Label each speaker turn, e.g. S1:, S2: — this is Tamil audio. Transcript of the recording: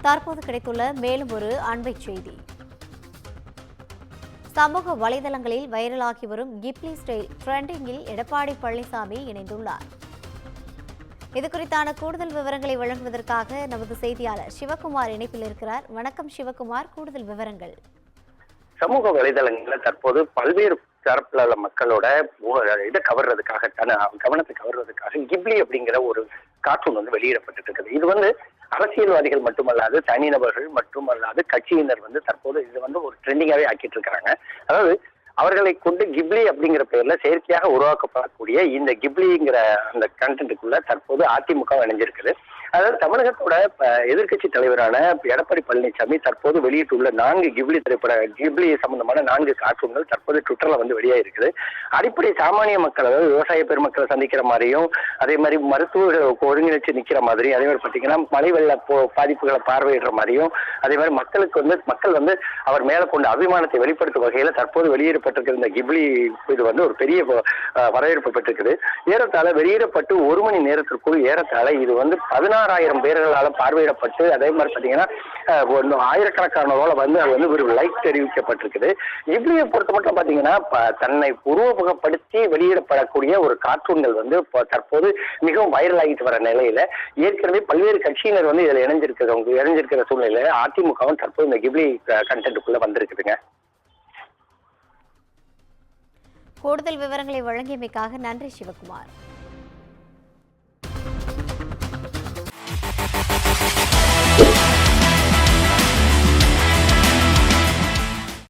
S1: தற்போது கிடைத்துள்ள மேலும் ஒரு அண்மை செய்தி. சமூக வலைதளங்களில் வைரலாகி வரும் கிப்லி ஸ்டைல் ட்ரெண்டிங்கில் எடப்பாடி பழனிசாமி இணைந்துள்ளார். இதுகுறித்தான கூடுதல் விவரங்களை வழங்குவதற்காக நமது செய்தியாளர் சிவகுமார் இணைப்பில் இருக்கிறார். வணக்கம் சிவகுமார், கூடுதல் விவரங்கள்.
S2: சமூக வலைதளங்களில் தற்போது பல்வேறு தரப்புல உள்ள மக்களோட இதை கவர்றதுக்காக கவனத்தை கவர்றதுக்காக கிப்லி அப்படிங்கிற ஒரு கார்ட்டூன் வெளியிடப்பட்டு இருக்குது. இது அரசியல்வாதிகள் மட்டுமல்லாது தனிநபர்கள் மட்டுமல்லாது கட்சியினர் தற்போது இது ஒரு ட்ரெண்டிங்காவே ஆக்கிட்டு இருக்காங்க. அதாவது அவர்களை கொண்டு கிப்லி அப்படிங்கிற பெயர்ல செயற்கையாக உருவாக்கப்படக்கூடிய இந்த கிப்லிங்கிற அந்த கண்டென்ட்டுக்குள்ள தற்போது அதிமுக இணைஞ்சிருக்குது. அதாவது தமிழகத்தோட எதிர்கட்சி தலைவரான எடப்பாடி பழனிசாமி தற்போது வெளியிட்டுள்ள 4 கிப்லி சம்பந்தமான 4 கார்ட்டூன்கள் தற்போது ட்விட்டர்ல வெளியாயிருக்குது. அடிப்படை சாமானிய மக்கள், அதாவது விவசாய பெருமக்களை சந்திக்கிற மாதிரியும், அதே மாதிரி மருத்துவர்களை ஒருங்கிணைச்சு நிக்கிற மாதிரி, அதே மாதிரி பாத்தீங்கன்னா மழை வெள்ள பாதிப்புகளை பார்வையிடுற மாதிரியும், அதே மாதிரி மக்கள் அவர் மேல கொண்ட அபிமானத்தை வெளிப்படுத்தும் வகையில தற்போது வெளியிடப்பட்டிருக்கிற இந்த கிப்லி இது ஒரு பெரிய வரவேற்பு பெற்றிருக்குது. ஏறத்தாழ வெளியிடப்பட்டு 1 மணி நேரத்திற்குள் ஏறத்தாழ இது 16,000 பேர்களால் பார்வையிடப்பட்டு, அதே மாதிரி பாத்தீங்கன்னா ஆயிரக்கணக்கானோட அது ஒரு லைக் தெரிவிக்கப்பட்டிருக்குது. கிப்லியை பொறுத்த மட்டும் பாத்தீங்கன்னா தன்னை உருவகப்படுத்தி வெளியிடப்படக்கூடிய ஒரு கார்ட்டூன்கள் தற்போது மிகவும் வைரல் ஆகிட்டு வர நிலையில ஏற்கனவே பல்வேறு கட்சியினர் இதுல இணைஞ்சிருக்கிற சூழ்நிலையில அதிமுகவும் தற்போது இந்த கிப்லி கண்டென்ட்டுக்குள்ள வந்திருக்குதுங்க.
S1: கூடுதல் விவரங்களை வழங்கியமைக்காக நன்றி சிவகுமார்.